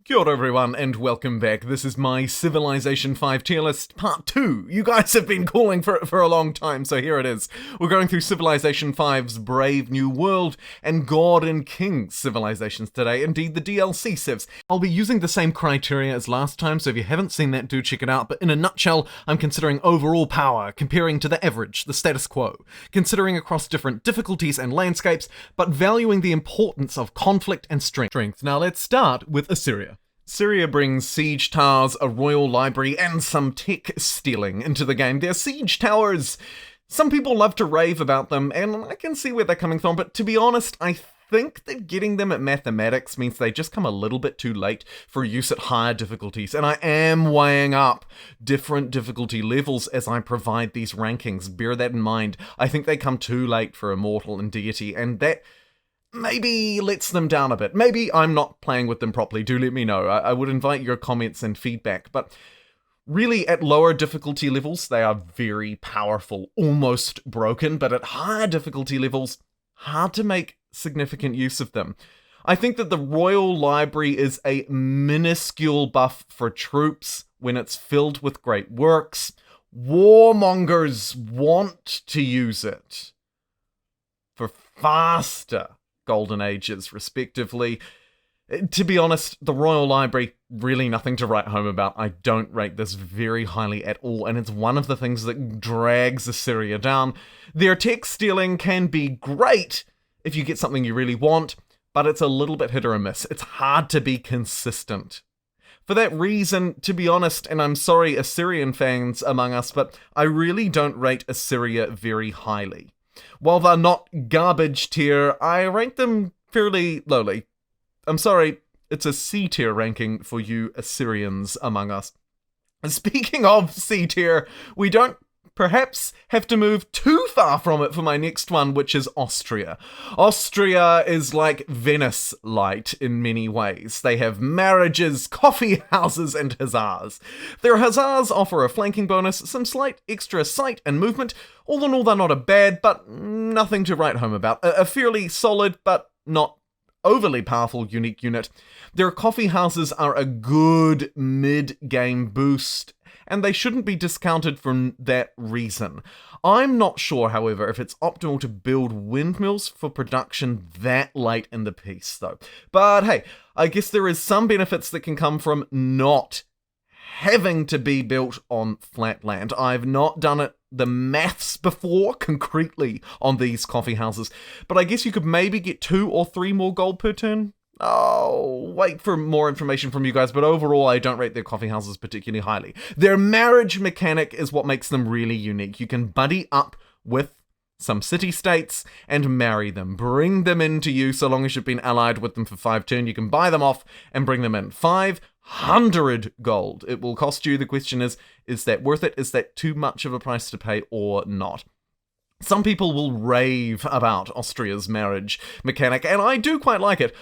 Kia ora everyone, and welcome back. This is my Civilization 5 tier list, part 2. You guys have been calling for it for a long time, so here it is. We're going through Civilization 5's Brave New World and God and King civilizations today, indeed the DLC Civs. I'll be using the same criteria as last time, so if you haven't seen that, do check it out, but in a nutshell, I'm considering overall power, comparing to the average, the status quo, considering across different difficulties and landscapes, but valuing the importance of conflict and strength. Now let's start with Assyria. Assyria brings siege towers, a royal library, and some tech stealing into the game. They're siege towers. Some people love to rave about them, and I can see where they're coming from, but to be honest, I think that getting them at mathematics means they just come a little bit too late for use at higher difficulties, and I am weighing up different difficulty levels as I provide these rankings. Bear that in mind. I think they come too late for Immortal and Deity, and that maybe lets them down a bit. Maybe I'm not playing with them properly. Do let me know. I would invite your comments and feedback. But really, at lower difficulty levels, they are very powerful, almost broken. But at higher difficulty levels, hard to make significant use of them. I think that the Royal Library is a minuscule buff for troops when it's filled with great works. Warmongers want to use it for faster Golden Ages, respectively. To be honest, the Royal Library, really nothing to write home about. I don't rate this very highly at all, and it's one of the things that drags Assyria down. Their tech stealing can be great if you get something you really want, but it's a little bit hit or miss. It's hard to be consistent. For that reason, to be honest, and I'm sorry Assyrian fans among us, but I really don't rate Assyria very highly. While they're not garbage tier, I rank them fairly lowly. I'm sorry, it's a C tier ranking for you Assyrians among us. Speaking of C tier, we don't perhaps have to move too far from it for my next one, which is Austria. Austria is like Venice light in many ways. They have marriages, coffee houses, and hussars. Their hussars offer a flanking bonus, some slight extra sight and movement. All in all, they're not a bad, but nothing to write home about. A fairly solid, but not overly powerful unique unit. Their coffee houses are a good mid-game boost, and they shouldn't be discounted for that reason. I'm not sure, however, if it's optimal to build windmills for production that late in the piece, though. But hey, I guess there is some benefits that can come from not having to be built on flat land. I've not done the maths before concretely on these coffee houses, but I guess you could maybe get 2 or 3 more gold per turn. Oh, wait for more information from you guys, but overall I don't rate their coffee houses particularly highly. Their marriage mechanic is what makes them really unique. You can buddy up with some city-states and marry them. Bring them into you so long as you've been allied with them for 5 turns. You can buy them off and bring them in. 500 gold it will cost you. The question is that worth it? Is that too much of a price to pay or not? Some people will rave about Austria's marriage mechanic, and I do quite like it.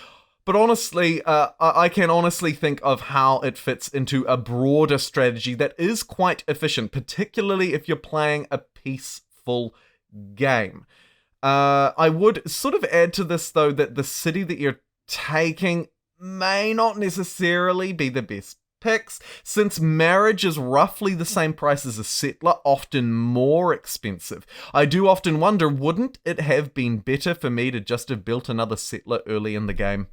But honestly, I can honestly think of how it fits into a broader strategy that is quite efficient, particularly if you're playing a peaceful game. I would sort of add to this, though, that the city that you're taking may not necessarily be the best picks, since marriage is roughly the same price as a settler, often more expensive. I do often wonder, wouldn't it have been better for me to just have built another settler early in the game?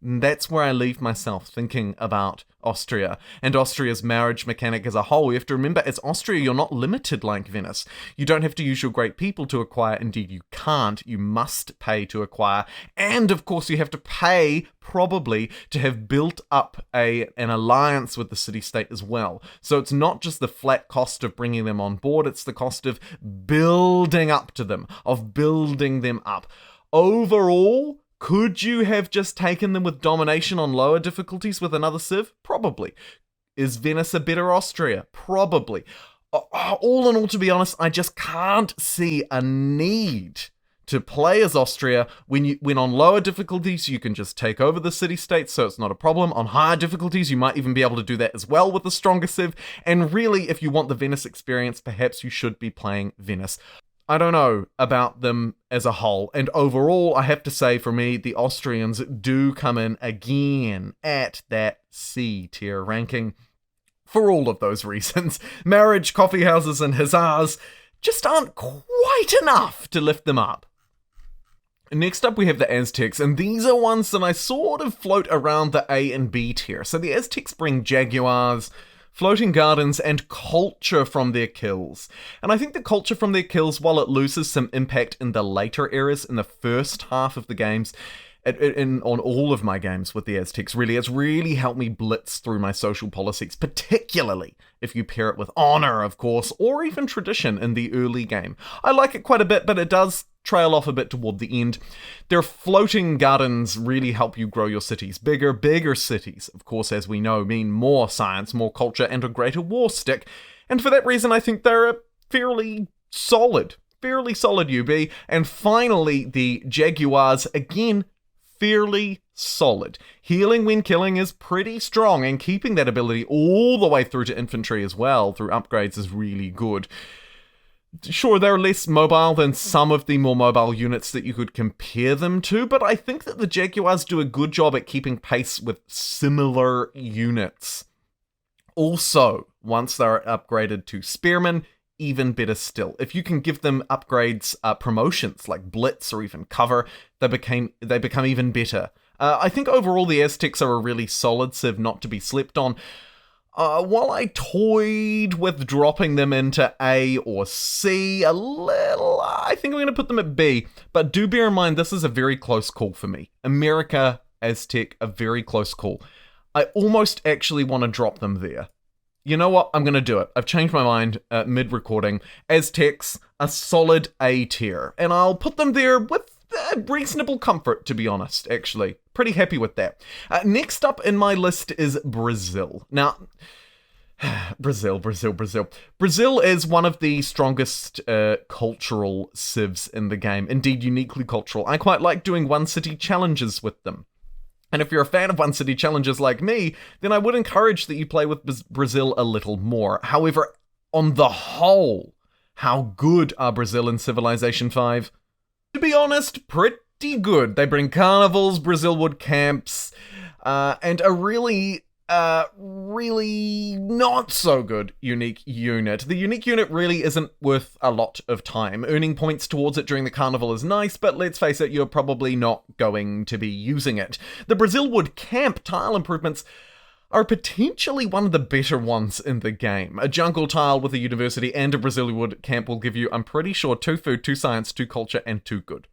That's where I leave myself thinking about Austria and Austria's marriage mechanic as a whole. You have to remember, as Austria, you're not limited like Venice. You don't have to use your great people to acquire. Indeed, you can't. You must pay to acquire. And, of course, you have to pay, probably, to have built up an alliance with the city-state as well. So it's not just the flat cost of bringing them on board, it's the cost of building up to them, of building them up. Overall, could you have just taken them with domination on lower difficulties with another Civ? Probably. Is Venice a better Austria? Probably. All in all, to be honest, I just can't see a need to play as Austria. When on lower difficulties, you can just take over the city-states, so it's not a problem. On higher difficulties, you might even be able to do that as well with a stronger Civ. And really, if you want the Venice experience, perhaps you should be playing Venice. I don't know about them as a whole. And overall, I have to say, for me, the Austrians do come in again at that C tier ranking. For all of those reasons. Marriage, coffee houses, and hussars just aren't quite enough to lift them up. Next up we have the Aztecs, and these are ones that I sort of float around the A and B tier. So the Aztecs bring jaguars, floating gardens, and culture from their kills. And I think the culture from their kills, while it loses some impact in the later eras, in the first half of the games, on all of my games with the Aztecs, really, it's really helped me blitz through my social policies, particularly if you pair it with honor, of course, or even tradition in the early game. I like it quite a bit, but it does trail off a bit toward the end. Their floating gardens really help you grow your cities. Bigger cities, of course, as we know, mean more science, more culture, and a greater war stick. And for that reason, I think they're a fairly solid UB. And finally, the Jaguars, again, fairly solid. Healing when killing is pretty strong, and keeping that ability all the way through to infantry as well, through upgrades, is really good. Sure, they're less mobile than some of the more mobile units that you could compare them to, but I think that the Jaguars do a good job at keeping pace with similar units. Also, once they're upgraded to Spearmen, even better still. If you can give them upgrades, promotions like Blitz or even Cover, they become even better. I think overall the Aztecs are a really solid civ not to be slept on. While I toyed with dropping them into A or C a little, I think I'm going to put them at B. But do bear in mind, this is a very close call for me. America, Aztec, a very close call. I almost actually want to drop them there. You know what? I'm going to do it. I've changed my mind mid-recording. Aztecs, a solid A tier. And I'll put them there with reasonable comfort, to be honest, actually. Pretty happy with that. Next up in my list is Brazil. Now, Brazil. Brazil is one of the strongest cultural civs in the game. Indeed, uniquely cultural. I quite like doing one-city challenges with them. And if you're a fan of one-city challenges like me, then I would encourage that you play with Brazil a little more. However, on the whole, how good are Brazil and Civilization 5? To be honest, pretty good. They bring carnivals, Brazil wood camps, and a really not so good unique unit. The unique unit really isn't worth a lot of time. Earning points towards it during the carnival is nice, but let's face it, you're probably not going to be using it. The Brazil wood camp tile improvements are potentially one of the better ones in the game. A jungle tile with a university and a Brazil wood camp will give you, I'm pretty sure, 2 food, 2 science, 2 culture, and 2 good.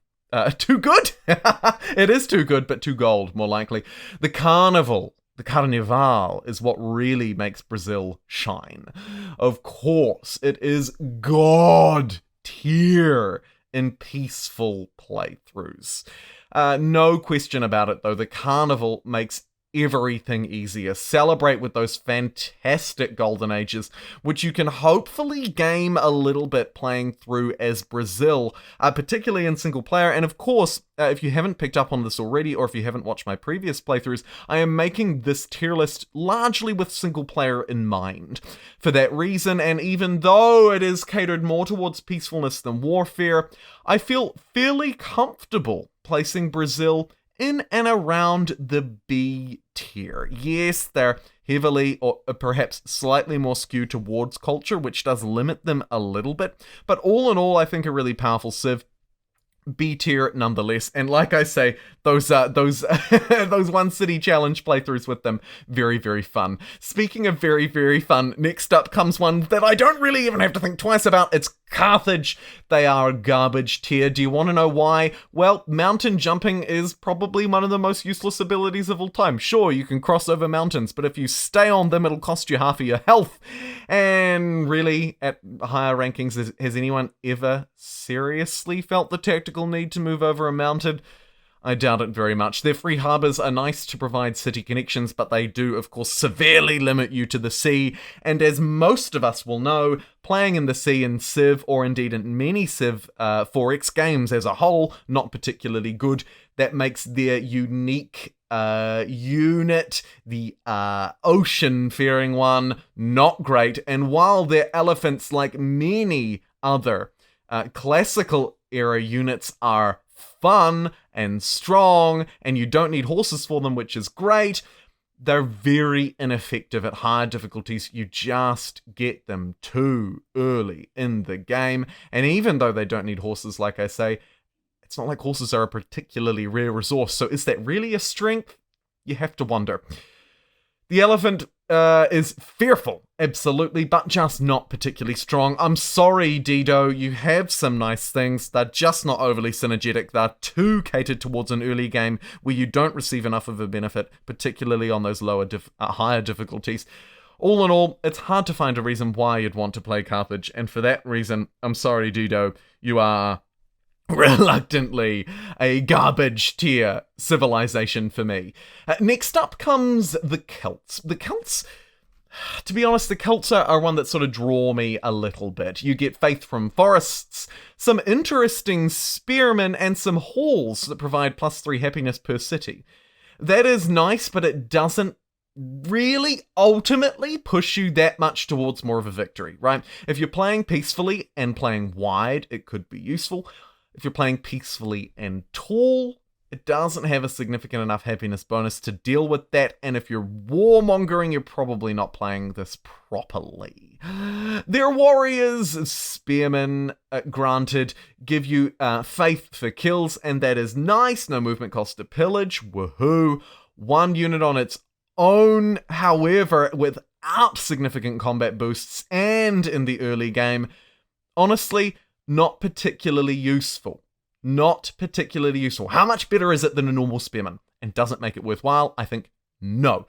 2 good? It is 2 good, but 2 gold, more likely. The carnival. The Carnival is what really makes Brazil shine. Of course, it is God tier in peaceful playthroughs. No question about it, though. The Carnival makes everything easier. Celebrate with those fantastic golden ages, which you can hopefully game a little bit playing through as Brazil, particularly in single player. And of course, if you haven't picked up on this already, or if you haven't watched my previous playthroughs, I am making this tier list largely with single player in mind. For that reason, and even though it is catered more towards peacefulness than warfare, I feel fairly comfortable placing Brazil in and around the B tier. Yes, they're heavily or perhaps slightly more skewed towards culture, which does limit them a little bit, but all in all, I think a really powerful civ. B tier nonetheless, and like I say, those those one city challenge playthroughs with them, very, very fun. Speaking of very, very fun, next up comes one that I don't really even have to think twice about. It's Carthage. They are a garbage tier. Do you want to know why? Well, mountain jumping is probably one of the most useless abilities of all time. Sure, you can cross over mountains, but if you stay on them, it'll cost you half of your health. And really, at higher rankings, has anyone ever seriously felt the tactical need to move over a mountain? I doubt it very much. Their free harbours are nice to provide city connections, but they do, of course, severely limit you to the sea. And as most of us will know, playing in the sea in Civ, or indeed in many Civ 4X games as a whole, not particularly good. That makes their unique unit, the ocean-faring one, not great. And while their elephants, like many other Classical era units are fun and strong, and you don't need horses for them, which is great. They're very ineffective at higher difficulties. You just get them too early in the game. And even though they don't need horses, like I say, it's not like horses are a particularly rare resource. So is that really a strength? You have to wonder. The elephant is fearful, absolutely, but just not particularly strong. I'm sorry, Dido, you have some nice things. They're just not overly synergetic. They're too catered towards an early game where you don't receive enough of a benefit, particularly on those higher difficulties. All in all, it's hard to find a reason why you'd want to play Carthage, and for that reason, I'm sorry, Dido, you are reluctantly a garbage tier civilization for me. Next up comes the Celts. The Celts, to be honest, the Celts are one that sort of draw me a little bit. You get faith from forests, some interesting spearmen, and some halls that provide +3 happiness per city. That is nice, but it doesn't really ultimately push you that much towards more of a victory, right? If you're playing peacefully and playing wide, it could be useful. If you're playing peacefully and tall, it doesn't have a significant enough happiness bonus to deal with that, and if you're warmongering, you're probably not playing this properly. Their warriors, spearmen, granted, give you faith for kills, and that is nice. No movement cost to pillage, woohoo. 1 unit on its own, however, without significant combat boosts, and in the early game, honestly, not particularly useful. Not particularly useful. How much better is it than a normal spearman? And does it make it worthwhile? I think no.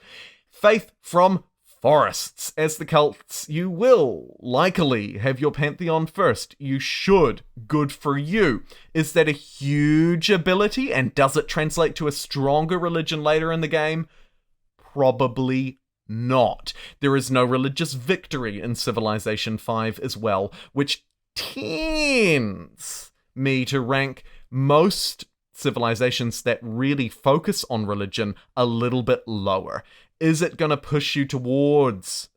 Faith from forests. As the Celts, you will likely have your pantheon first. You should. Good for you. Is that a huge ability? And does it translate to a stronger religion later in the game? Probably not. There is no religious victory in Civilization 5 as well, which tends me to rank most civilizations that really focus on religion a little bit lower. Is it going to push you towards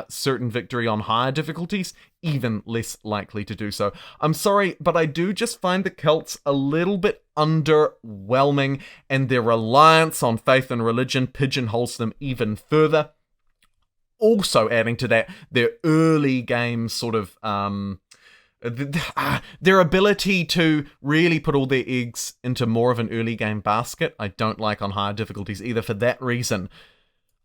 certain victory on higher difficulties? Even less likely to do so. I'm sorry, but I do just find the Celts a little bit underwhelming, and their reliance on faith and religion pigeonholes them even further. Also adding to that, their early game sort of their ability to really put all their eggs into more of an early game basket, I don't like on higher difficulties either. For that reason,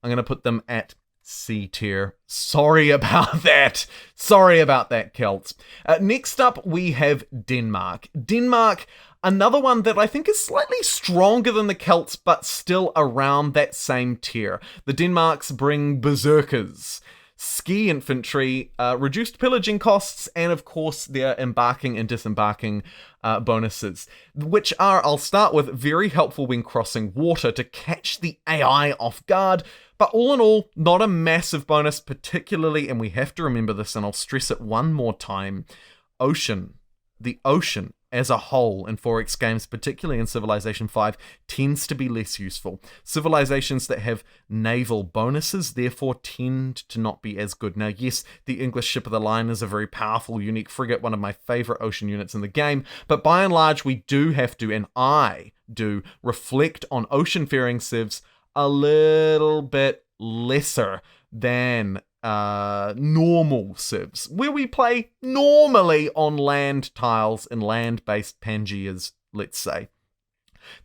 I'm going to put them at C tier. Sorry about that. Sorry about that, Celts. Next up, we have Denmark. Denmark, another one that I think is slightly stronger than the Celts, but still around that same tier. The Denmarks bring berserkers, ski infantry, reduced pillaging costs, and of course their embarking and disembarking bonuses, which are, I'll start with, very helpful when crossing water to catch the AI off guard, but all in all, not a massive bonus, particularly, and we have to remember this, and I'll stress it one more time, ocean. The ocean as a whole in 4X games, particularly in Civilization 5, tends to be less useful. Civilizations that have naval bonuses, therefore, tend to not be as good. Now, yes, the English Ship of the Line is a very powerful, unique frigate, one of my favorite ocean units in the game, but by and large, we do have to, and I do, reflect on ocean-faring civs a little bit lesser than normal civs, where we play normally on land tiles in land-based Pangeas, let's say.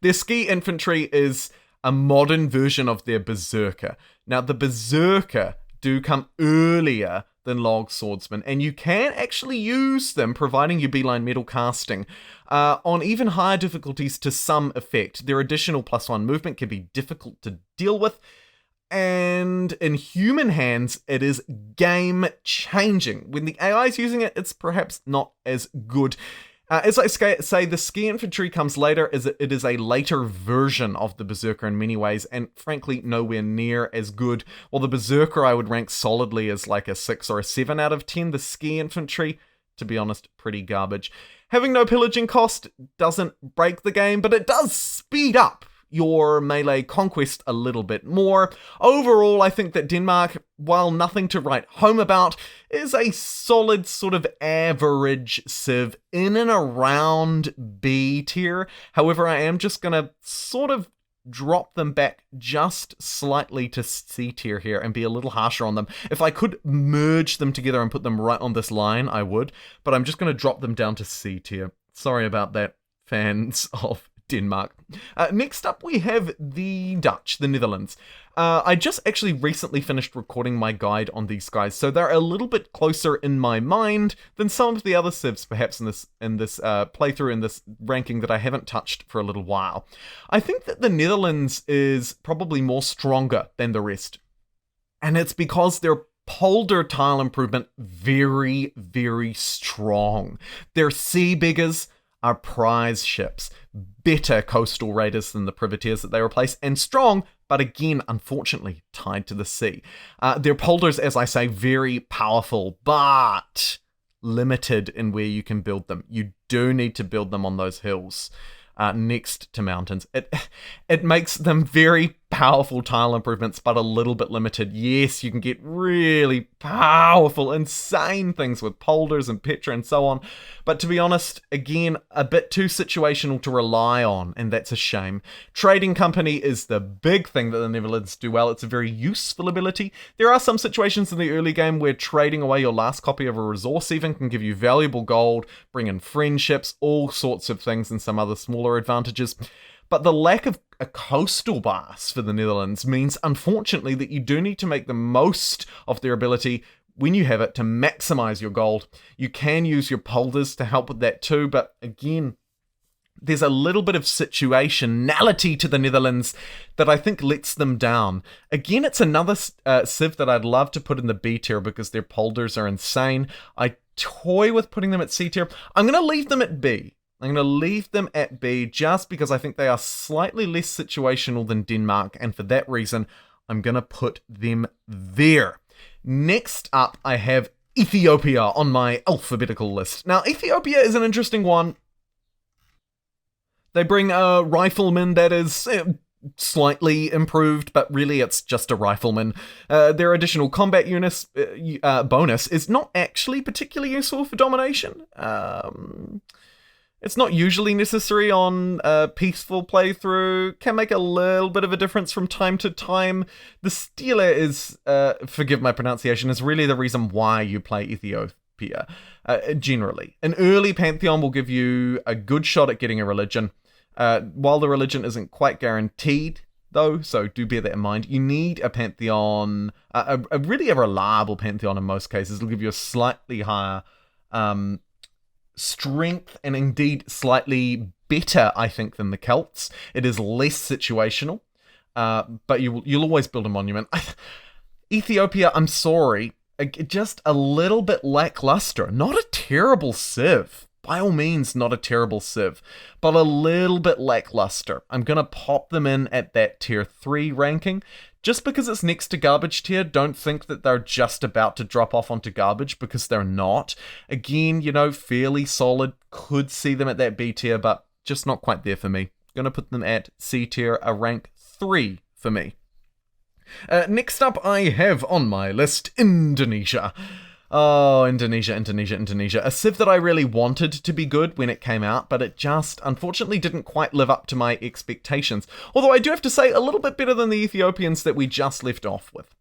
Their ski infantry is a modern version of their berserker. Now, the berserker do come earlier than log swordsmen, and you can actually use them, providing you beeline metal casting, on even higher difficulties to some effect. Their additional +1 movement can be difficult to deal with, and in human hands, it is game-changing. When the AI is using it, it's perhaps not as good. As I say, the ski infantry comes later, as it is a later version of the berserker in many ways, and frankly, nowhere near as good. While the berserker I would rank solidly as like a 6 or a 7 out of 10, the ski infantry, to be honest, pretty garbage. Having no pillaging cost doesn't break the game, but it does speed up your melee conquest a little bit more. Overall, I think that Denmark, while nothing to write home about, is a solid sort of average civ in and around B tier. However, I am just going to sort of drop them back just slightly to C tier here and be a little harsher on them. If I could merge them together and put them right on this line, I would, but I'm just going to drop them down to C tier. Sorry about that, fans of Denmark. Next up, we have the Dutch, the Netherlands. I just actually recently finished recording my guide on these guys, so they're a little bit closer in my mind than some of the other civs, perhaps in this playthrough, in this ranking that I haven't touched for a little while. I think that the Netherlands is probably more stronger than the rest, and it's because their polder tile improvement very, very strong. Their sea beggars are prize ships, better coastal raiders than the privateers that they replace, and strong, but again, unfortunately, tied to the sea. Their polders, as I say, very powerful, but limited in where you can build them. You do need to build them on those hills next to mountains. It makes them very powerful tile improvements, but a little bit limited. Yes, you can get really powerful, insane things with polders and Petra and so on, but to be honest, again, a bit too situational to rely on, and that's a shame. Trading company is the big thing that the Netherlands do well. It's a very useful ability. There are some situations in the early game where trading away your last copy of a resource even can give you valuable gold, bring in friendships, all sorts of things, and some other smaller advantages. But the lack of a coastal base for the Netherlands means, unfortunately, that you do need to make the most of their ability when you have it to maximize your gold. You can use your polders to help with that too, but again, there's a little bit of situationality to the Netherlands that I think lets them down. Again, it's another civ that I'd love to put in the B tier because their polders are insane. I toy with putting them at C tier. I'm going to leave them at B. I'm going to leave them at B just because I think they are slightly less situational than Denmark, and for that reason, I'm going to put them there. Next up, I have Ethiopia on my alphabetical list. Now, Ethiopia is an interesting one. They bring a rifleman that is slightly improved, but really it's just a rifleman. Their additional combat units bonus is not actually particularly useful for domination. It's not usually necessary on a peaceful playthrough, can make a little bit of a difference from time to time. The Stele is, forgive my pronunciation, is really the reason why you play Ethiopia, generally. An early pantheon will give you a good shot at getting a religion, while the religion isn't quite guaranteed, though, so do bear that in mind. You need a pantheon, a really a reliable pantheon in most cases. It'll give you a slightly higher strength, and indeed slightly better, I think, than the Celts. It is less situational, but you'll always build a monument. Ethiopia, I'm sorry, just a little bit lackluster. Not a terrible civ. By all means, not a terrible civ, but a little bit lackluster. I'm going to pop them in at that tier 3 ranking. Just because it's next to garbage tier, don't think that they're just about to drop off onto garbage, because they're not. Again, fairly solid. Could see them at that B tier, but just not quite there for me. Going to put them at C tier, a rank 3 for me. Next up, I have on my list Indonesia. Oh, Indonesia. A civ that I really wanted to be good when it came out, but it just, unfortunately, didn't quite live up to my expectations. Although I do have to say, a little bit better than the Ethiopians that we just left off with.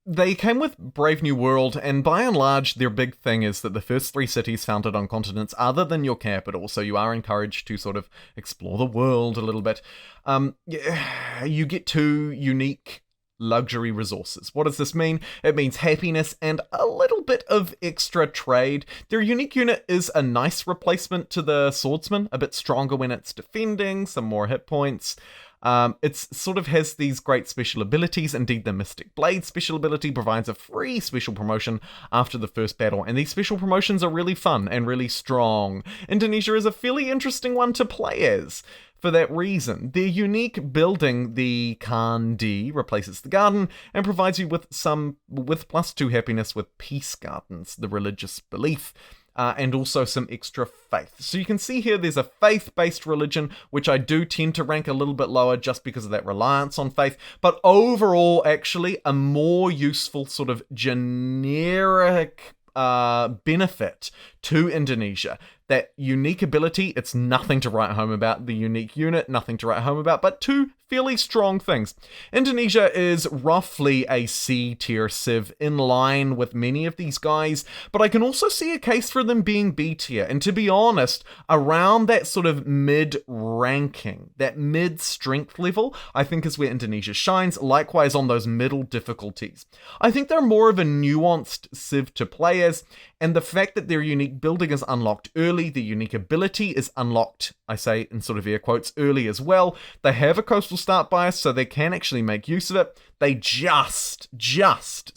They came with Brave New World, and by and large, their big thing is that the first 3 cities founded on continents other than your capital, so you are encouraged to sort of explore the world a little bit. You get 2 unique luxury resources. What does this mean? It means happiness and a little bit of extra trade. Their unique unit is a nice replacement to the swordsman, a bit stronger when it's defending, some more hit points. It sort of has these great special abilities. Indeed, the Mystic Blade special ability provides a free special promotion after the first battle, and these special promotions are really fun and really strong. Indonesia is a fairly interesting one to play as. For that reason, their unique building, the Kandi, replaces the garden and provides you with +2 happiness with peace gardens, the religious belief. and also some extra faith. So you can see here there's a faith-based religion, which I do tend to rank a little bit lower just because of that reliance on faith, but overall, actually, a more useful sort of generic benefit to Indonesia. That unique ability, it's nothing to write home about. The unique unit, nothing to write home about, but two fairly strong things. Indonesia is roughly a C tier civ in line with many of these guys, but I can also see a case for them being B tier. And to be honest, around that sort of mid ranking, that mid strength level, I think is where Indonesia shines, likewise on those middle difficulties. I think they're more of a nuanced civ to play as, and the fact that their unique building is unlocked early, the unique ability is unlocked, I say in sort of air quotes, early as well. They have a coastal start bias, so they can actually make use of it. They just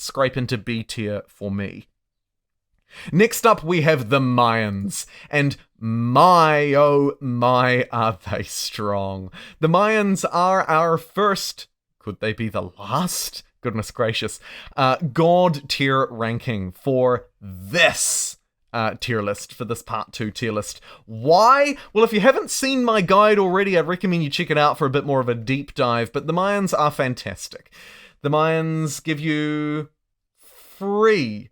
scrape into B tier for me. Next up, we have the Mayans, and my, oh my, are they strong. The Mayans are our first, could they be the last? Goodness gracious, God tier ranking for this tier list, for this part 2 tier list. Why? Well, if you haven't seen my guide already, I'd recommend you check it out for a bit more of a deep dive, but the Mayans are fantastic. The Mayans give you free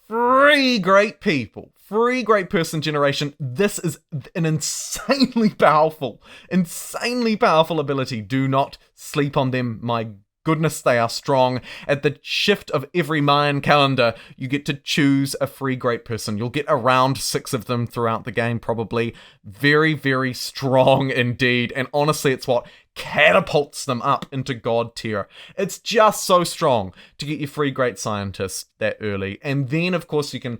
great people, free great person generation. This is an insanely powerful ability. Do not sleep on them, my goodness, they are strong. At the shift of every Mayan calendar, you get to choose a free great person. You'll get around 6 of them throughout the game, probably. Very, very strong indeed. And honestly, it's what catapults them up into God tier. It's just so strong to get your free great scientist that early. And then, of course, you can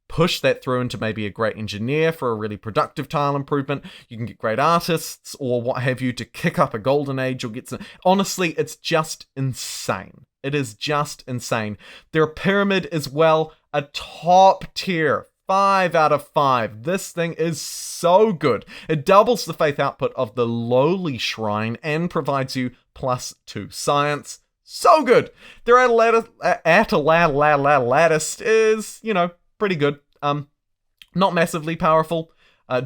push that through into maybe a great engineer for a really productive tile improvement. You can get great artists or what have you to kick up a golden age. You'll get some... Honestly, it's just insane. It is just insane. Their pyramid as well, a top tier. 5 out of 5. This thing is so good. It doubles the faith output of the lowly shrine and provides you +2 science. So good. Their lattice is, pretty good. Not massively powerful.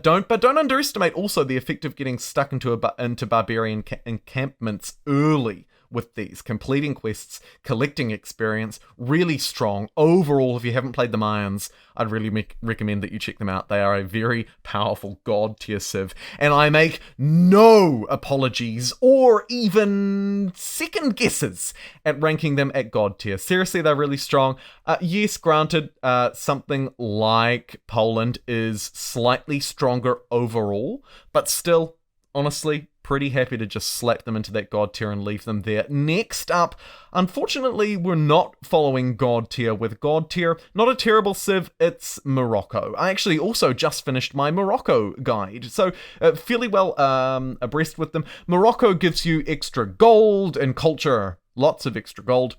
Don't underestimate also the effect of getting stuck into barbarian encampments early with these, completing quests, collecting experience, really strong. Overall, if you haven't played the Mayans, I'd really recommend that you check them out. They are a very powerful God tier civ, and I make no apologies or even second guesses at ranking them at God tier. Seriously, they're really strong. Yes, granted, something like Poland is slightly stronger overall, but still, honestly, pretty happy to just slap them into that God tier and leave them there. Next up, unfortunately, we're not following God tier with God tier. Not a terrible civ, it's Morocco. I actually also just finished my Morocco guide, so fairly well abreast with them. Morocco gives you extra gold and culture, lots of extra gold.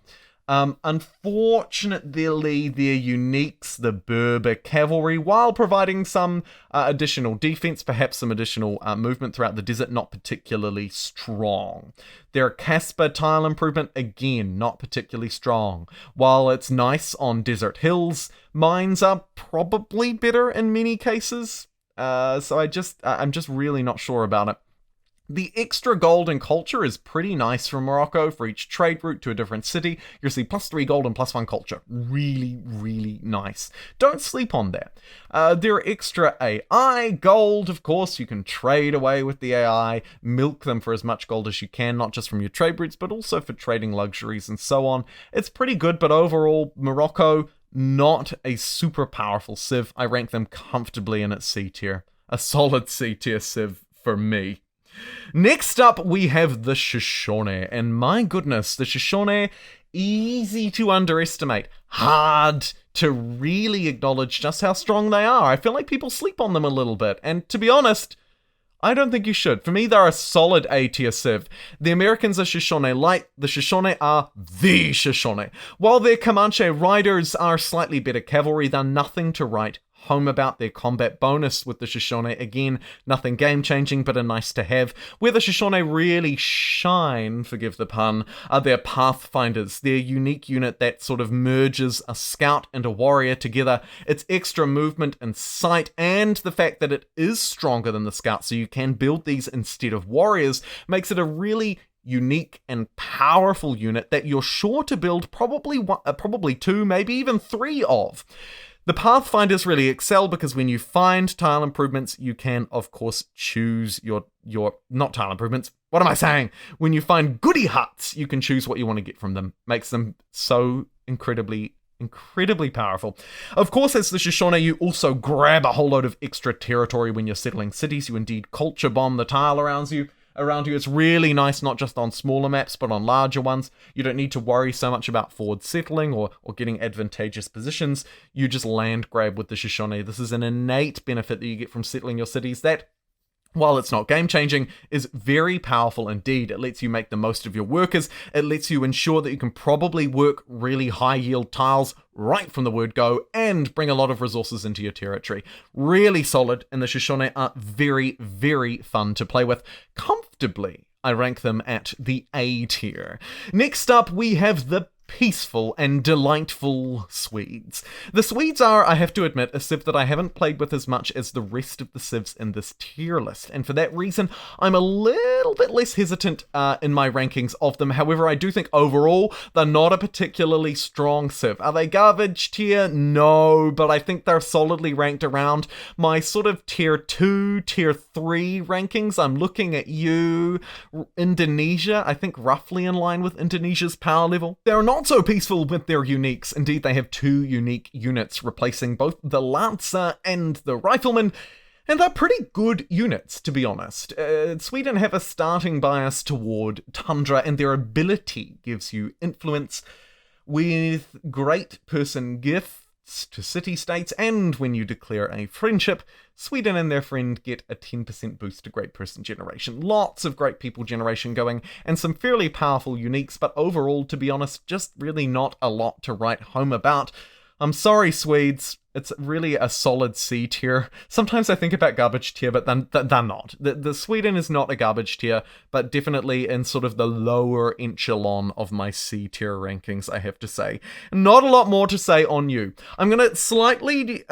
Unfortunately, their uniques, the Berber cavalry, while providing some additional defense, perhaps some additional movement throughout the desert, not particularly strong. Their Casper tile improvement, again, not particularly strong. While it's nice on desert hills, mines are probably better in many cases. So I'm just really not sure about it. The extra gold and culture is pretty nice from Morocco. For each trade route to a different city, you'll see +3 gold and +1 culture. Really, really nice. Don't sleep on that. There are extra AI gold, of course. You can trade away with the AI, milk them for as much gold as you can, not just from your trade routes, but also for trading luxuries and so on. It's pretty good, but overall, Morocco, not a super powerful civ. I rank them comfortably in its C tier. A solid C tier civ for me. Next up, we have the Shoshone, and my goodness, the Shoshone, easy to underestimate, hard to really acknowledge just how strong they are. I feel like people sleep on them a little bit, and to be honest, I don't think you should. For me, they're a solid A tier civ. The Americans are Shoshone light, the Shoshone are the Shoshone. While their Comanche riders are slightly better cavalry, they're nothing to write home about. Their combat bonus with the Shoshone, again, nothing game-changing, but a nice to have. Where the Shoshone really shine, forgive the pun, are their Pathfinders, their unique unit that sort of merges a scout and a warrior together. Its extra movement and sight, and the fact that it is stronger than the scout, so you can build these instead of warriors, makes it a really unique and powerful unit that you're sure to build probably 2, maybe even 3 of. The Pathfinders really excel because when you find tile improvements, you can, of course, choose your not tile improvements, what am I saying? When you find goody huts, you can choose what you want to get from them. Makes them so incredibly powerful. Of course, as the Shoshone, you also grab a whole load of extra territory when you're settling cities. You indeed culture bomb the tile around you. It's really nice, not just on smaller maps, but on larger ones. You don't need to worry so much about forward settling or getting advantageous positions. You just land grab with the Shoshone. This is an innate benefit that you get from settling your cities that, while it's not game-changing, is very powerful indeed. It lets you make the most of your workers. It lets you ensure that you can probably work really high-yield tiles right from the word go and bring a lot of resources into your territory. Really solid, and the Shoshone are very, very fun to play with. Comfortably, I rank them at the A tier. Next up, we have the peaceful and delightful Swedes. The Swedes are, I have to admit, a civ that I haven't played with as much as the rest of the civs in this tier list, and for that reason, I'm a little bit less hesitant in my rankings of them. However, I do think overall, they're not a particularly strong civ. Are they garbage tier? No, but I think they're solidly ranked around my sort of tier 2, tier 3 rankings. I'm looking at you, Indonesia, I think roughly in line with Indonesia's power level. They're not so peaceful with their uniques. Indeed, they have 2 unique units replacing both the Lancer and the Rifleman, and they're pretty good units, to be honest. Sweden have a starting bias toward Tundra, and their ability gives you influence with great person gifts to city-states, and when you declare a friendship, Sweden and their friend get a 10% boost to great person generation. Lots of great people generation going, and some fairly powerful uniques, but overall, to be honest, just really not a lot to write home about. I'm sorry, Swedes. It's really a solid C tier. Sometimes I think about garbage tier, but they're not. The Sweden is not a garbage tier, but definitely in sort of the lower echelon of my C tier rankings, I have to say. Not a lot more to say on you. I'm going to slightly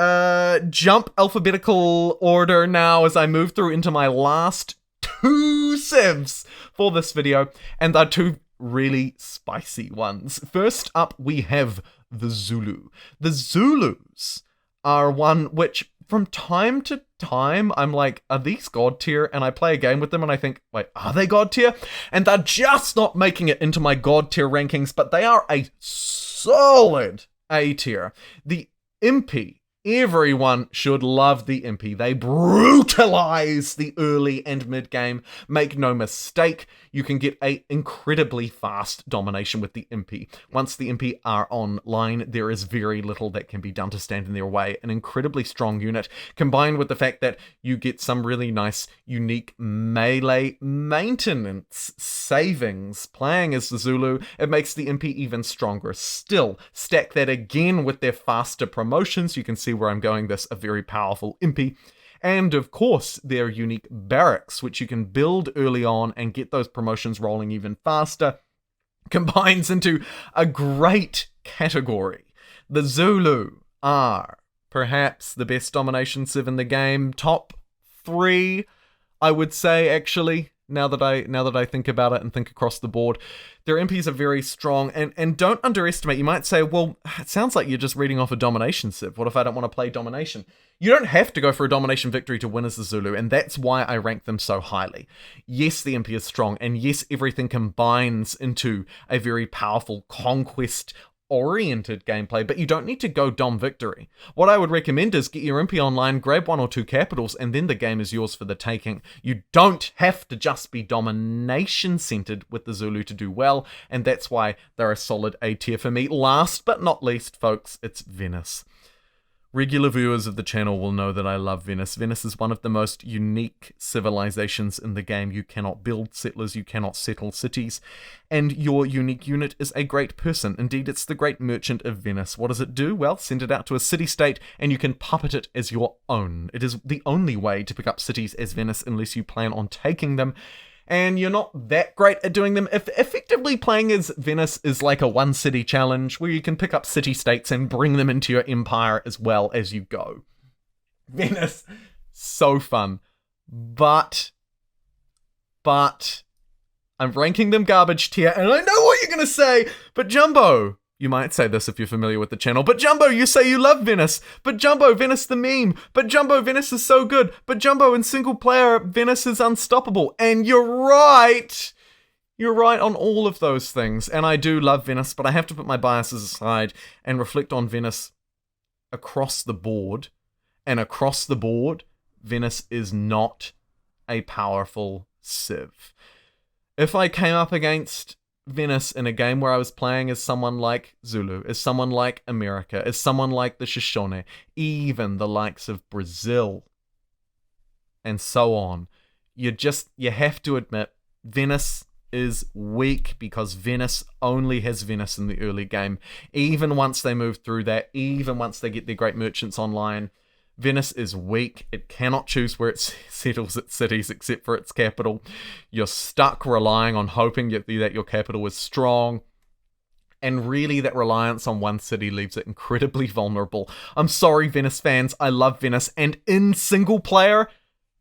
jump alphabetical order now as I move through into my last 2 civs for this video, and they're 2 really spicy ones. First up, we have the Zulu. The Zulus are one which, from time to time, I'm like, are these god tier? And I play a game with them and I think, wait, are they god tier? And they're just not making it into my god tier rankings, but they are a solid A tier. The Impy. Everyone should love the Impy. They brutalize the early and mid game. Make no mistake, you can get an incredibly fast domination with the Impy. Once the Impy are online, there is very little that can be done to stand in their way. An incredibly strong unit, combined with the fact that you get some really nice, unique melee maintenance savings. Playing as the Zulu, it makes the Impy even stronger. Still, stack that again with their faster promotions. You can see where I'm going, this a very powerful Impy. And of course, their unique barracks, which you can build early on and get those promotions rolling even faster, combines into a great category. The Zulu are perhaps the best domination civ in the game. Top 3, I would say, actually. Now that I think about it and think across the board, their MPs are very strong, and don't underestimate. You might say, well, it sounds like you're just reading off a domination civ. What if I don't want to play domination? You don't have to go for a domination victory to win as the Zulu, and that's why I rank them so highly. Yes, the MP is strong, and yes, everything combines into a very powerful conquest oriented gameplay, but you don't need to go dom victory. What I would recommend is get your MP online, grab 1 or 2 capitals, and then the game is yours for the taking. You don't have to just be domination centered with the Zulu to do well, and that's why they're a solid A tier for me. Last but not least, folks, it's Venice. Regular viewers of the channel will know that I love Venice. Venice is one of the most unique civilizations in the game. You cannot build settlers, you cannot settle cities, and your unique unit is a great person. Indeed, it's the great merchant of Venice. What does it do? Well, send it out to a city-state, and you can puppet it as your own. It is the only way to pick up cities as Venice unless you plan on taking them. And you're not that great at doing them. If effectively playing as Venice is like a one-city challenge where you can pick up city-states and bring them into your empire as well as you go. Venice, so fun. But I'm ranking them garbage tier, and I know what you're going to say, but Jumbo, you might say this if you're familiar with the channel, but Jumbo, you say you love Venice, but Jumbo, Venice the meme, but Jumbo, Venice is so good, but Jumbo, in single player, Venice is unstoppable, and you're right! You're right on all of those things, and I do love Venice, but I have to put my biases aside and reflect on Venice across the board, and across the board, Venice is not a powerful civ. If I came up against Venice in a game where I was playing as someone like Zulu, as someone like America, as someone like the Shoshone, even the likes of Brazil, and so on, you have to admit Venice is weak because Venice only has Venice in the early game. Even once they move through that, even once they get their great merchants online, Venice is weak. It cannot choose where it settles its cities except for its capital. You're stuck relying on hoping that your capital is strong. And really, that reliance on one city leaves it incredibly vulnerable. I'm sorry, Venice fans. I love Venice. And in single player,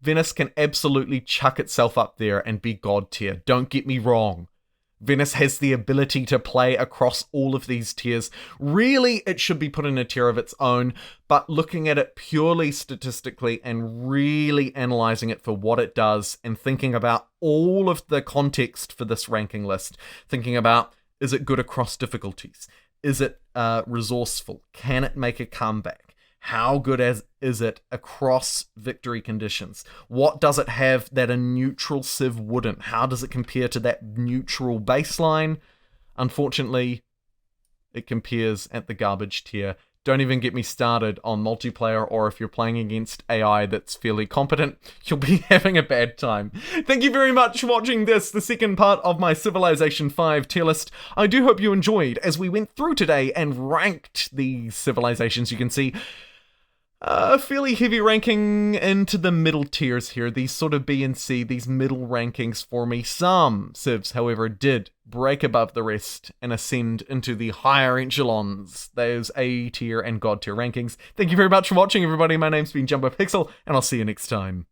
Venice can absolutely chuck itself up there and be god tier. Don't get me wrong. Venice has the ability to play across all of these tiers. Really, it should be put in a tier of its own, but looking at it purely statistically and really analyzing it for what it does and thinking about all of the context for this ranking list, thinking about, is it good across difficulties? Is it resourceful? Can it make a comeback? How good is it across victory conditions? What does it have that a neutral civ wouldn't? How does it compare to that neutral baseline? Unfortunately, it compares at the garbage tier. Don't even get me started on multiplayer, or if you're playing against AI that's fairly competent, you'll be having a bad time. Thank you very much for watching this, the second part of my Civilization 5 tier list. I do hope you enjoyed as we went through today and ranked these civilizations. You can see a fairly heavy ranking into the middle tiers here. These sort of B and C, these middle rankings for me. Some civs, however, did break above the rest and ascend into the higher echelons, those A tier and God tier rankings. Thank you very much for watching, everybody. My name's been JumboPixel, and I'll see you next time.